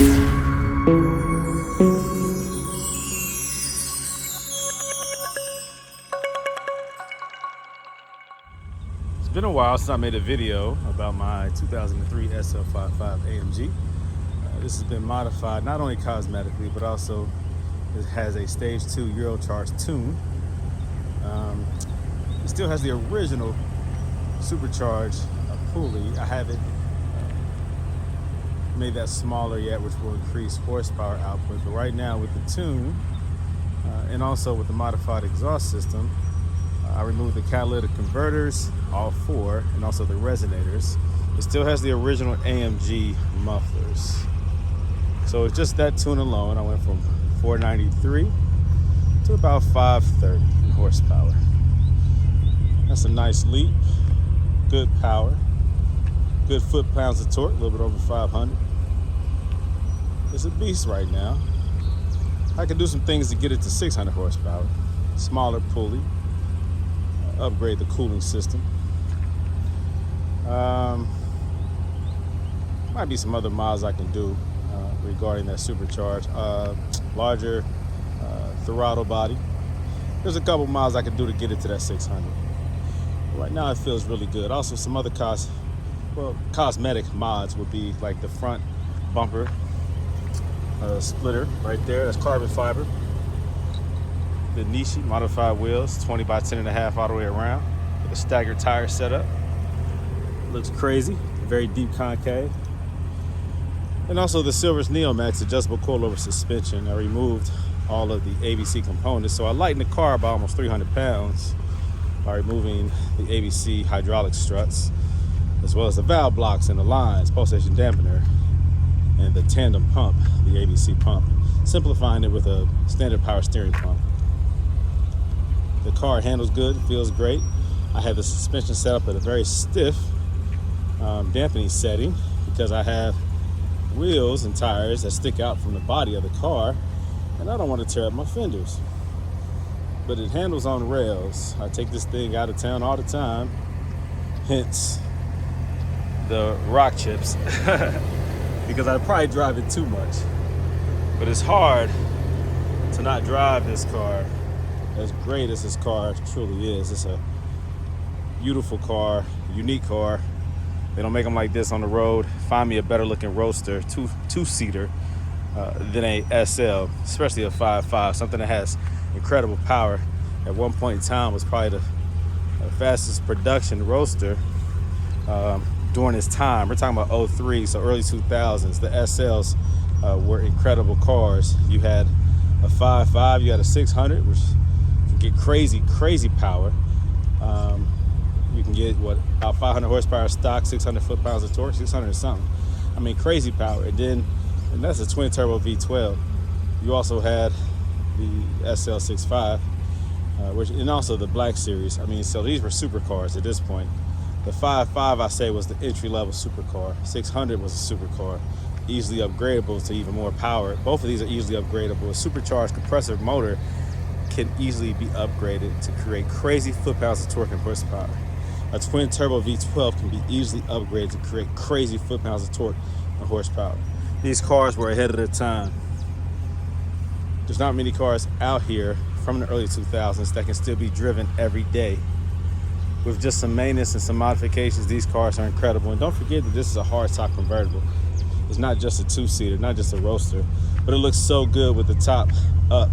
It's been a while since I made a video about my 2003 SL55 AMG. This has been modified not only cosmetically, but also it has a stage 2 Eurocharged tune. It still has the original supercharged pulley. I haven't made that smaller yet, which will increase horsepower output. But right now with the tune and also with the modified exhaust system, I removed the catalytic converters, all four, and also the resonators. It still has the original AMG mufflers. So it's just that tune alone. I went from 493 to about 530 in horsepower. That's a nice leap. Good power. Good foot-pounds of torque, a little bit over 500. It's a beast right now. I can do some things to get it to 600 horsepower. Smaller pulley. Upgrade the cooling system. Might be some other mods I can do regarding that supercharge. Larger throttle body. There's a couple mods I can do to get it to that 600. But right now it feels really good. Also some other cosmetic mods would be like the front bumper splitter right there. That's carbon fiber. The Nishi modified wheels, 20 by 10.5 all the way around with a staggered tire setup. Looks crazy, very deep concave. And also the Silver's Neomax adjustable coilover suspension. I removed all of the ABC components, so I lightened the car by almost 300 pounds by removing the ABC hydraulic struts, as well as the valve blocks and the lines, pulsation dampener, and the tandem pump, the ABC pump, simplifying it with a standard power steering pump. The car handles good, feels great. I have the suspension set up at a very stiff dampening setting because I have wheels and tires that stick out from the body of the car, and I don't want to tear up my fenders. But it handles on rails. I take this thing out of town all the time, hence the rock chips, because I probably drive it too much. But it's hard to not drive this car as great as this car truly is. It's a beautiful car, unique car. They don't make them like this on the road. Find me a better looking roadster, two-seater than a SL, especially a 5.5, something that has incredible power. At one point in time was probably the fastest production roadster during its time. We're talking about 03, so early 2000s. The SLs were incredible cars. You had a 5.5, you had a 600, which get crazy power. You can get about 500 horsepower stock, 600 foot-pounds of torque, 600 or something. I mean, crazy power. And that's a twin turbo V12. You also had the SL55, and also the Black Series. I mean, so these were supercars at this point. The 5.5 I say was the entry-level supercar. 600 was a supercar, easily upgradable to even more power. Both of these are easily upgradable. A supercharged compressor motor can easily be upgraded to create crazy foot-pounds of torque and horsepower. A twin turbo V12 can be easily upgraded to create crazy foot-pounds of torque and horsepower. These cars were ahead of their time. There's not many cars out here from the early 2000s that can still be driven every day. With just some maintenance and some modifications, these cars are incredible. And don't forget that this is a hardtop convertible. It's not just a two-seater, not just a roadster, but it looks so good with the top up.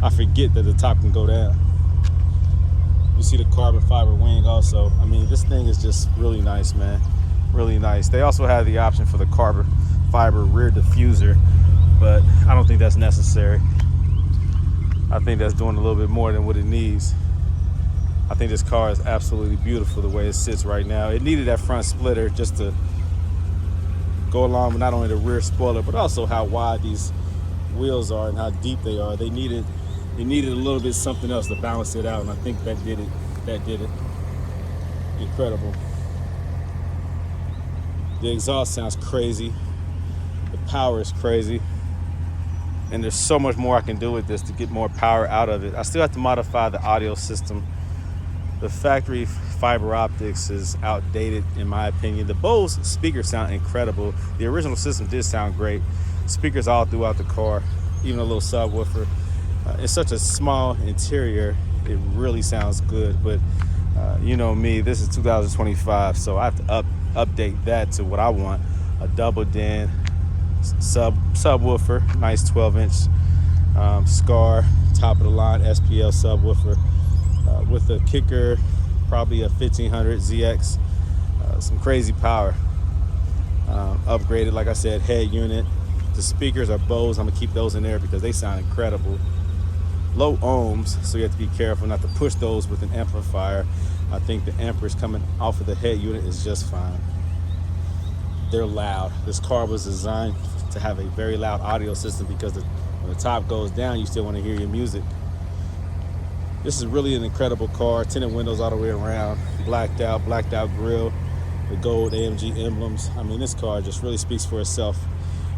I forget that the top can go down. You see the carbon fiber wing also. I mean, this thing is just really nice, man. Really nice. They also have the option for the carbon fiber rear diffuser, but I don't think that's necessary. I think that's doing a little bit more than what it needs. I think this car is absolutely beautiful the way it sits right now. It needed that front splitter just to go along with not only the rear spoiler, but also how wide these wheels are and how deep they are. They needed a little bit something else to balance it out, and I think that did it. Incredible. The exhaust sounds crazy. The power is crazy. And there's so much more I can do with this to get more power out of it. I still have to modify the audio system. The factory fiber optics is outdated in my opinion. The Bose speakers sound incredible. The original system did sound great. Speakers all throughout the car, even a little subwoofer. It's such a small interior, it really sounds good. But you know me, this is 2025, so I have to update that to what I want. A double din subwoofer, nice 12-inch Scar, top of the line SPL subwoofer with a kicker, probably a 1500 ZX, some crazy power. Upgraded, like I said, head unit. The speakers are Bose. I'm gonna keep those in there because they sound incredible. Low ohms, so you have to be careful not to push those with an amplifier. I think the amperes coming off of the head unit is just fine. They're loud. This car was designed to have a very loud audio system because when the top goes down, you still want to hear your music. This is really an incredible car. Tinted windows all the way around, blacked out grille, the gold AMG emblems. I mean, this car just really speaks for itself.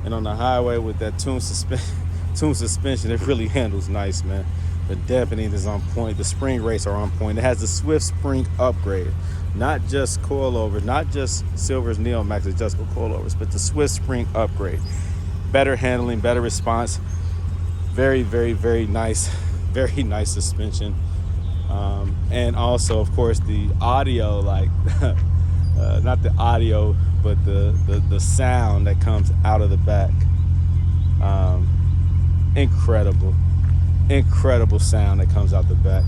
And on the highway with that tuned suspension, it really handles nice, man. The dampening is on point. The spring rates are on point. It has the Swift spring upgrade. Not just coilovers, not just Silver's Neo Max adjustable coilovers, but the Swift spring upgrade. Better handling, better response. Very, very, very nice suspension. And also, of course, the audio, like, not the audio, but the sound that comes out of the back. Incredible sound that comes out the back.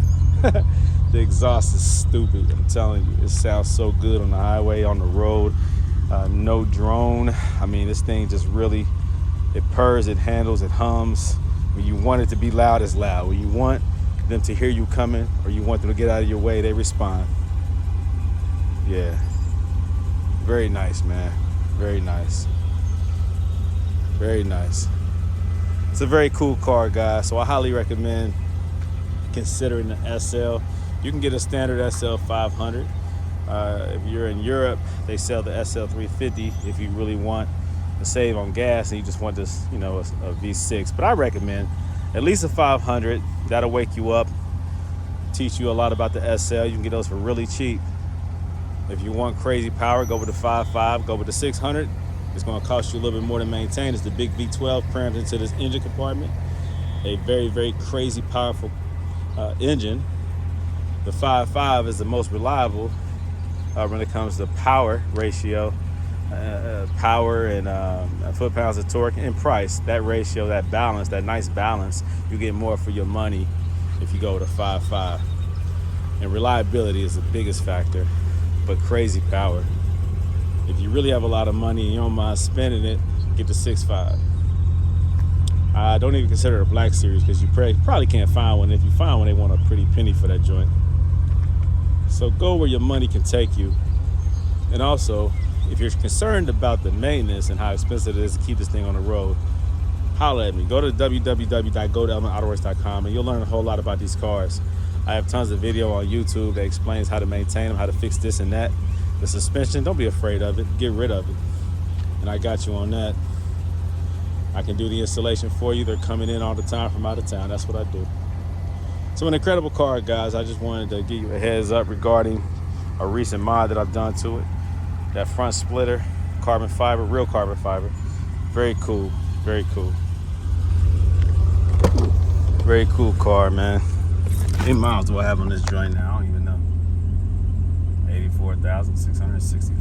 The exhaust is stupid, I'm telling you. It sounds so good on the highway, on the road. No drone. I mean, this thing just really, it purrs, it handles, it hums. When you want it to be loud, it's loud. When you want them to hear you coming or you want them to get out of your way, they respond. Yeah. Very nice, man. Very nice. Very nice. It's a very cool car, guys, so I highly recommend considering the SL. You can get a standard SL500. If you're in Europe, they sell the SL350 if you really want to save on gas and you just want this, you know, a V6. But I recommend at least a 500. That'll wake you up, teach you a lot about the SL. You can get those for really cheap. If you want crazy power, go with the 5.5, go with the 600. It's going to cost you a little bit more to maintain. It's the big V12 crammed into this engine compartment. A very, very crazy powerful engine. The 5.5 is the most reliable when it comes to power ratio, power and foot-pounds of torque and price. That ratio, that balance, that nice balance, you get more for your money if you go with a 5.5. And reliability is the biggest factor, but crazy power. If you really have a lot of money and you don't mind spending it, get the 6.5. I don't even consider it a black series because you probably can't find one. If you find one, they want a pretty penny for that joint. So go where your money can take you. And also, if you're concerned about the maintenance and how expensive it is to keep this thing on the road, holla at me. Go to www.goldelementautoworks.com and you'll learn a whole lot about these cars. I have tons of video on YouTube that explains how to maintain them, how to fix this and that. The suspension, don't be afraid of it. Get rid of it. And I got you on that. I can do the installation for you. They're coming in all the time from out of town. That's what I do. So an incredible car, guys. I just wanted to give you a heads up regarding a recent mod that I've done to it. That front splitter, carbon fiber, real carbon fiber. Very cool. Very cool. Very cool car, man. How many miles do I have on this joint now? I don't even know. 84,664.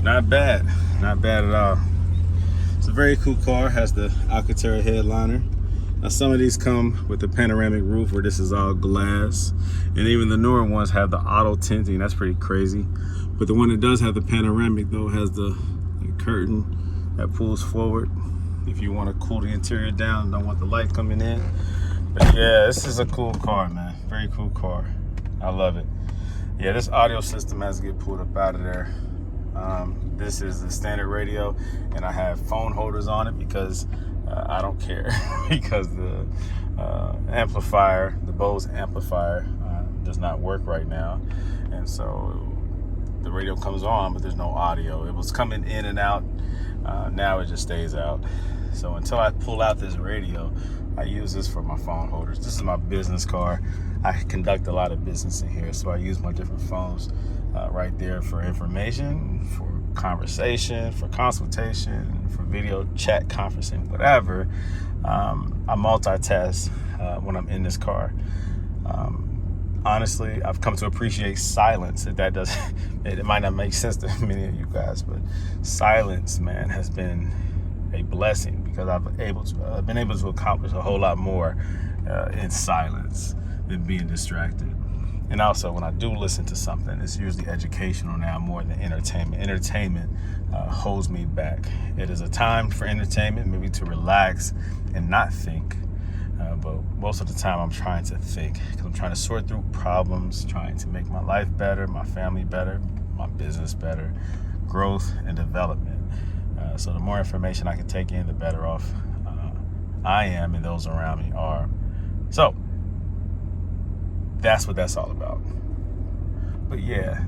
Not bad at all. It's a very cool car. Has the Alcantara headliner. Now some of these come with the panoramic roof where this is all glass, and even the newer ones have the auto tinting. That's pretty crazy. But the one that does have the panoramic though has the curtain that pulls forward if you want to cool the interior down, don't want the light coming in. But yeah, this is a cool car, man. Very cool car. I love it. Yeah, this audio system has to get pulled up out of there. This is the standard radio, and I have phone holders on it because I don't care because the amplifier, the Bose amplifier, does not work right now, and so the radio comes on, but there's no audio. It was coming in and out. Now it just stays out. So until I pull out this radio, I use this for my phone holders. This is my business card. I conduct a lot of business in here, so I use my different phones right there for information, for conversation, for consultation, for video chat conferencing, whatever. I multitask when I'm in this car. Honestly, I've come to appreciate silence. If that doesn't, it might not make sense to many of you guys, but silence, man, has been a blessing because I've been able to accomplish a whole lot more in silence than being distracted. And also, when I do listen to something, it's usually educational now more than entertainment. Entertainment holds me back. It is a time for entertainment, maybe to relax and not think. But most of the time I'm trying to think because I'm trying to sort through problems, trying to make my life better, my family better, my business better, growth and development. So the more information I can take in, the better off I am and those around me are. So that's what that's all about. But yeah,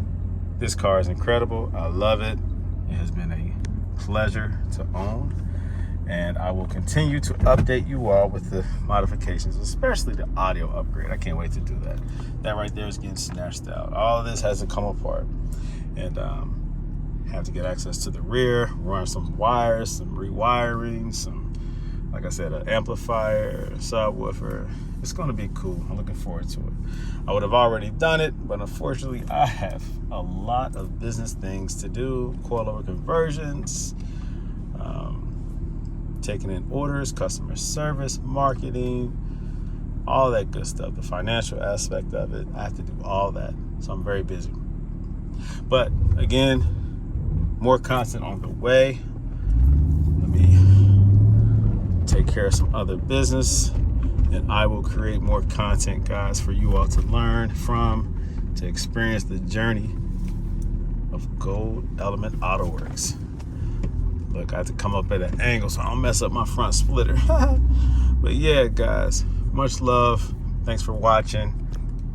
this car is incredible. I love it. It has been a pleasure to own. And I will continue to update you all with the modifications, especially the audio upgrade. I can't wait to do that. That right there is getting snatched out. All of this has to come apart. And have to get access to the rear, run some wires, some rewiring, some, like I said, an amplifier, subwoofer. It's going to be cool. I'm looking forward to it. I would have already done it, but unfortunately, I have a lot of business things to do, coilover conversions, taking in orders, customer service, marketing, all that good stuff, the financial aspect of it. I have to do all that. So I'm very busy. But again, more content on the way. Let me take care of some other business and I will create more content, guys, for you all to learn from, to experience the journey of Gold Element Autoworks. Look, I have to come up at an angle so I don't mess up my front splitter. But yeah, guys, much love. Thanks for watching.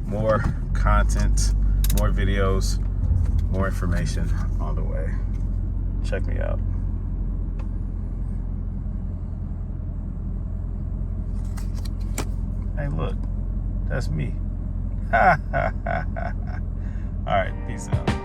More content, more videos, more information on the way. Check me out. Hey, look, that's me. All right, peace out.